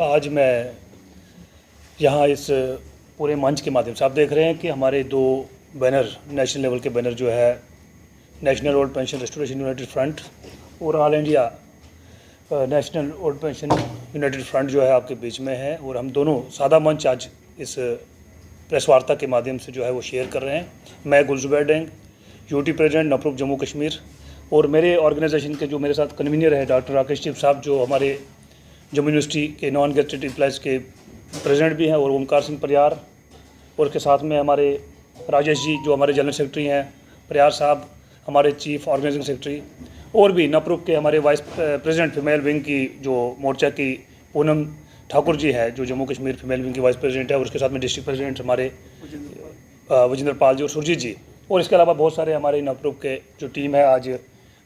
आज मैं यहाँ इस पूरे मंच के माध्यम से आप देख रहे हैं कि हमारे दो बैनर, नेशनल लेवल के बैनर जो है national old pension restoration united front और all India national old pension united front जो है आपके बीच में है। और हम दोनों सादा मंच आज इस प्रेस वार्ता के माध्यम से जो है वो शेयर कर रहे हैं। मैं गुलजुबैर डेंग, यूटी प्रेसिडेंट नपरूप जम्मू कश्मीर, और मेरे ऑर्गेनाइजेशन के जो मेरे साथ कन्वीनर है डॉक्टर राकेश चिप साहब, जो हमारे जम्मू यूनिवर्सिटी के नॉन गेजेटेड एम्प्लॉयज़ के प्रेसिडेंट भी हैं, और ओमकार सिंह परियार, और के साथ में हमारे राजेश जी जो हमारे जनरल सेक्रेटरी हैं, परियार साहब हमारे चीफ ऑर्गेनाइजिंग सेक्रेटरी, और भी नपरूप के हमारे वाइस प्रेसिडेंट फीमेल विंग की जो मोर्चा की पूनम ठाकुर जी है, जो जम्मू कश्मीर फीमेल विंग की वाइस प्रेसिडेंट है, और उसके साथ में डिस्ट्रिक्ट प्रेसिडेंट हमारे वजिंदर पाल जी और सुरजीत जी, और इसके अलावा बहुत सारे हमारे नपरूप के जो टीम है। आज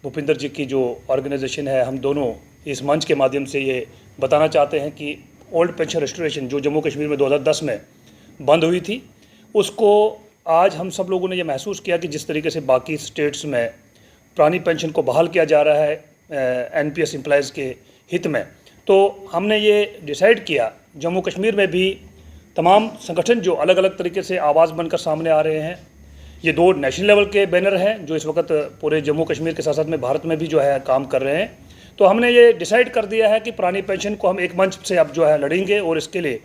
भूपिंदर जी की जो ऑर्गेनाइजेशन है, हम दोनों इस मंच के माध्यम से ये बताना चाहते हैं कि ओल्ड पेंशन रेस्टोरेशन जो जम्मू कश्मीर में 2010 में बंद हुई थी, उसको आज हम सब लोगों ने ये महसूस किया कि जिस तरीके से बाकी स्टेट्स में पुरानी पेंशन को बहाल किया जा रहा है एनपीएस एम्प्लॉयज़ के हित में, तो हमने ये डिसाइड किया जम्मू कश्मीर में भी तमाम संगठन जो अलग अलग तरीके से आवाज़ बनकर सामने आ रहे हैं, ये दो नेशनल लेवल के बैनर हैं जो इस वक्त पूरे जम्मू कश्मीर के साथ साथ में भारत में भी जो है काम कर रहे हैं। तो हमने ये डिसाइड कर दिया है कि पुरानी पेंशन को हम एक मंच से अब जो है लड़ेंगे, और इसके लिए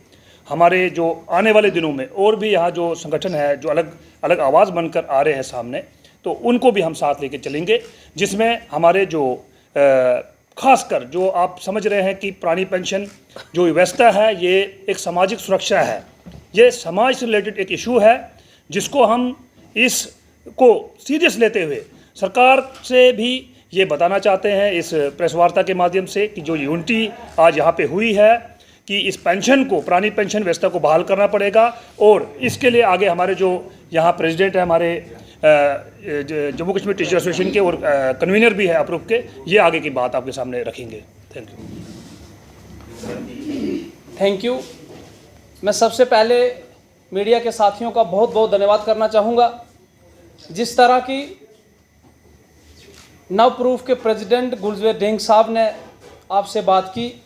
हमारे जो आने वाले दिनों में और भी यहाँ जो संगठन है जो अलग अलग आवाज़ बनकर आ रहे हैं सामने, तो उनको भी हम साथ लेके चलेंगे, जिसमें हमारे जो खासकर जो आप समझ रहे हैं कि पुरानी पेंशन जो व्यवस्था है ये एक सामाजिक सुरक्षा है, ये समाज से रिलेटेड एक इशू है, जिसको हम इसको सीरियस लेते हुए सरकार से भी ये बताना चाहते हैं इस प्रेस वार्ता के माध्यम से कि जो यूनिटी आज यहाँ पे हुई है कि इस पेंशन को, पुरानी पेंशन व्यवस्था को बहाल करना पड़ेगा, और इसके लिए आगे हमारे जो यहाँ प्रेसिडेंट है हमारे जम्मू कश्मीर टीचर एसोसिएशन के, और कन्वीनर भी है अप्रूव के, ये आगे की बात आपके सामने रखेंगे। Thank you. मैं सबसे पहले मीडिया के साथियों का बहुत बहुत धन्यवाद करना चाहूँगा। जिस तरह की नवप्रूफ के प्रेसिडेंट गुलजुबैर डेंग साहब ने आपसे बात की,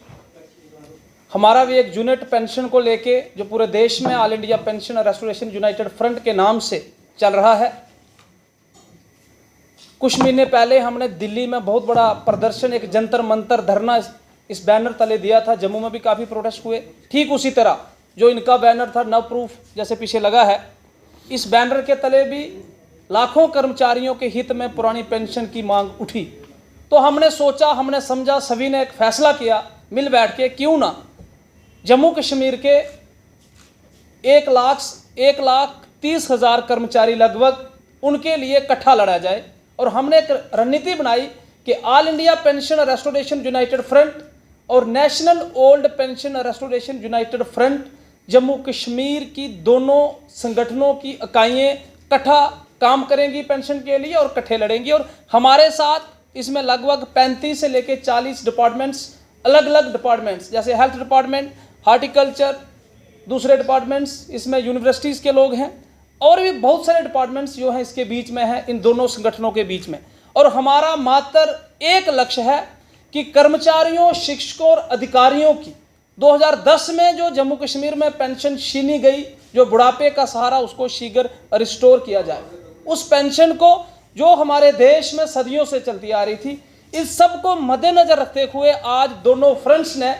हमारा भी एक यूनिट पेंशन को लेके जो पूरे देश में all India pension restoration united front के नाम से चल रहा है। कुछ महीने पहले हमने दिल्ली में बहुत बड़ा प्रदर्शन, एक जंतर मंतर धरना इस बैनर तले दिया था। जम्मू में भी काफ़ी प्रोटेस्ट हुए। ठीक उसी तरह जो इनका बैनर था नवप्रूफ जैसे पीछे लगा है, इस बैनर के तले भी लाखों कर्मचारियों के हित में पुरानी पेंशन की मांग उठी। तो हमने सोचा, हमने समझा, सभी ने एक फैसला किया मिल बैठ के, क्यों ना जम्मू कश्मीर के 1,30,000 कर्मचारी लगभग, उनके लिए इकट्ठा लड़ा जाए। और हमने एक रणनीति बनाई कि all India pension restoration united front और national old pension restoration united front Jammu Kashmir की दोनों संगठनों की इकाइयाँ इकट्ठा काम करेंगी पेंशन के लिए और इकट्ठे लड़ेंगी। और हमारे साथ इसमें लगभग 35 से लेकर 40 डिपार्टमेंट्स, अलग अलग डिपार्टमेंट्स जैसे हेल्थ डिपार्टमेंट, हार्टिकल्चर, दूसरे डिपार्टमेंट्स, इसमें यूनिवर्सिटीज़ के लोग हैं, और भी बहुत सारे डिपार्टमेंट्स जो हैं इसके बीच में हैं, इन दोनों संगठनों के बीच में। और हमारा मात्र एक लक्ष्य है कि कर्मचारियों, शिक्षकों और अधिकारियों की 2010 में जो जम्मू कश्मीर में पेंशन छीनी गई, जो बुढ़ापे का सहारा, उसको शीघ्र रिस्टोर किया जाए। उस पेंशन को जो हमारे देश में सदियों से चलती आ रही थी, इस सब को मद्देनजर रखते हुए आज दोनों फ्रंट्स ने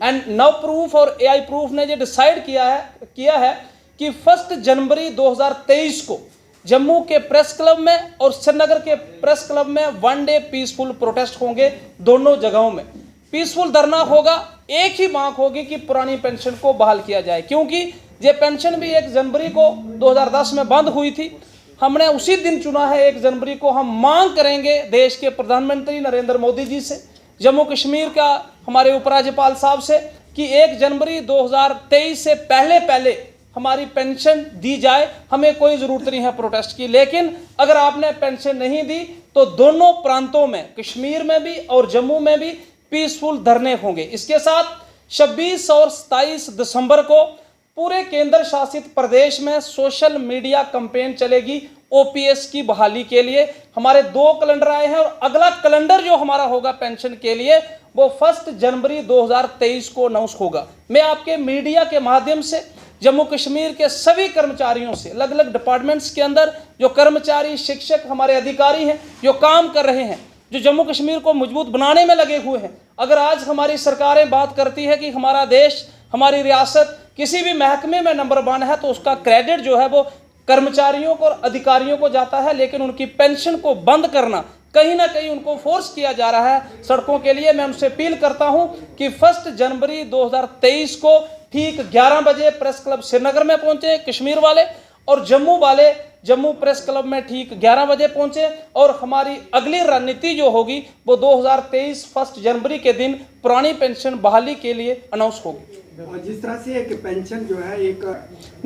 एंड नवप्रूफ और एआई प्रूफ ने ये डिसाइड किया है कि 1 जनवरी 2023 को जम्मू के प्रेस क्लब में और श्रीनगर के प्रेस क्लब में 1 डे पीसफुल प्रोटेस्ट होंगे। दोनों जगहों में पीसफुल धरना होगा। एक ही मांग होगी कि पुरानी पेंशन को बहाल किया जाए, क्योंकि ये पेंशन भी 1 जनवरी को 2010 में बंद हुई थी। हमने उसी दिन चुना है 1 जनवरी को। हम मांग करेंगे देश के प्रधानमंत्री नरेंद्र मोदी जी से, जम्मू कश्मीर का हमारे उपराज्यपाल साहब से, कि 1 जनवरी 2023 से पहले हमारी पेंशन दी जाए। हमें कोई ज़रूरत नहीं है प्रोटेस्ट की, लेकिन अगर आपने पेंशन नहीं दी तो दोनों प्रांतों में, कश्मीर में भी और जम्मू में भी पीसफुल धरने होंगे। इसके साथ 26 और 27 दिसंबर को पूरे केंद्र शासित प्रदेश में सोशल मीडिया कैंपेन चलेगी। ओपीएस की बहाली के लिए। हमारे 2 कैलेंडर आए हैं और अगला कैलेंडर जो हमारा होगा पेंशन के लिए वो 1 जनवरी 2023 को अनाउंस होगा। मैं आपके मीडिया के माध्यम से जम्मू कश्मीर के सभी कर्मचारियों से, अलग अलग डिपार्टमेंट्स के अंदर जो कर्मचारी, शिक्षक, हमारे अधिकारी हैं जो काम कर रहे हैं, जो जम्मू कश्मीर को मजबूत बनाने में लगे हुए हैं, अगर आज हमारी सरकारें बात करती है कि हमारा देश, हमारी रियासत किसी भी महकमे में नंबर 1 है, तो उसका क्रेडिट जो है वो कर्मचारियों को और अधिकारियों को जाता है। लेकिन उनकी पेंशन को बंद करना, कहीं ना कहीं उनको फोर्स किया जा रहा है सड़कों के लिए। मैं उनसे अपील करता हूं कि 1 जनवरी 2023 को ठीक 11 बजे प्रेस क्लब श्रीनगर में पहुंचे कश्मीर वाले, और जम्मू वाले जम्मू प्रेस क्लब में ठीक 11 बजे पहुंचे, और हमारी अगली रणनीति जो होगी वो 2023 1 जनवरी के दिन पुरानी पेंशन बहाली के लिए अनाउंस होगी। जिस तरह से एक पेंशन जो है, एक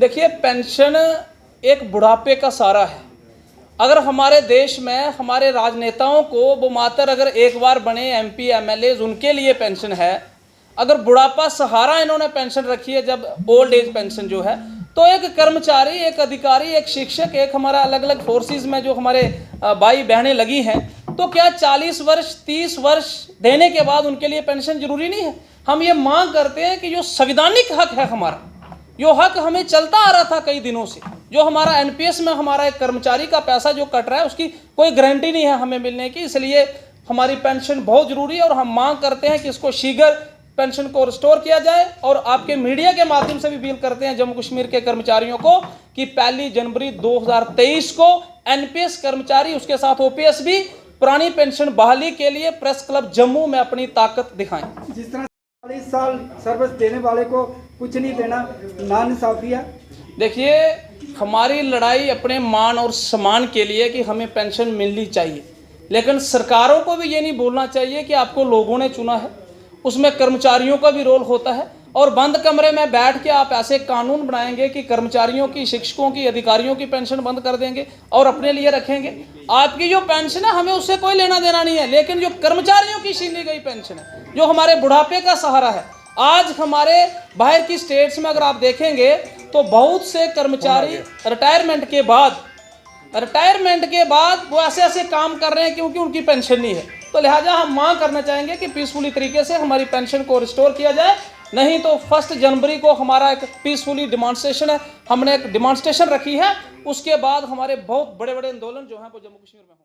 देखिए, पेंशन एक बुढ़ापे का सहारा है। अगर हमारे देश में हमारे राजनेताओं को वो मात्र अगर एक बार बने एमपी एमएलए उनके लिए पेंशन है, अगर बुढ़ापा सहारा इन्होंने पेंशन रखी है जब ओल्ड एज पेंशन जो है, तो एक कर्मचारी, एक अधिकारी, एक शिक्षक, एक हमारा अलग अलग फोर्सेस में जो हमारे भाई बहनें लगी हैं, तो क्या 40 वर्ष 30 वर्ष देने के बाद उनके लिए पेंशन जरूरी नहीं है? हम ये मांग करते हैं कि जो संवैधानिक हक है हमारा, जो हक हमें चलता आ रहा था कई दिनों से, जो हमारा एनपीएस में हमारा एक कर्मचारी का पैसा जो कट रहा है उसकी कोई गारंटी नहीं है हमें मिलने की, इसलिए हमारी पेंशन बहुत जरूरी है। और हम मांग करते हैं कि इसको शीघ्र पेंशन को रिस्टोर किया जाए, और आपके मीडिया के माध्यम से भी अपील करते हैं जम्मू कश्मीर के कर्मचारियों को कि 1 जनवरी 2023 को एनपीएस कर्मचारी, उसके साथ ओपीएस भी पुरानी पेंशन बहाली के लिए प्रेस क्लब जम्मू में अपनी ताकत दिखाएं। जिस तरह 40 साल सर्विस देने वाले को कुछ नहीं देना, नाइंसाफी है। देखिए, हमारी लड़ाई अपने मान और सम्मान के लिए कि हमें पेंशन मिलनी चाहिए, लेकिन सरकारों को भी ये नहीं भूलना चाहिए कि आपको लोगों ने चुना है, उसमें कर्मचारियों का भी रोल होता है। और बंद कमरे में बैठ के आप ऐसे कानून बनाएंगे कि कर्मचारियों की, शिक्षकों की, अधिकारियों की पेंशन बंद कर देंगे और अपने लिए रखेंगे। आपकी जो पेंशन है हमें उससे कोई लेना देना नहीं है, लेकिन जो कर्मचारियों की छीनी गई पेंशन है, जो हमारे बुढ़ापे का सहारा है, आज हमारे बाहर की स्टेट्स में अगर आप देखेंगे तो बहुत से कर्मचारी रिटायरमेंट के बाद वो ऐसे ऐसे काम कर रहे हैं क्योंकि उनकी पेंशन नहीं है। तो लिहाजा हम मांग करना चाहेंगे कि पीसफुली तरीके से हमारी पेंशन को रिस्टोर किया जाए, नहीं तो 1 जनवरी को हमारा एक पीसफुली डिमॉन्स्ट्रेशन है, हमने एक डिमॉन्स्ट्रेशन रखी है, उसके बाद हमारे बहुत बड़े बड़े आंदोलन जो हैं वो जम्मू कश्मीर में होंगे।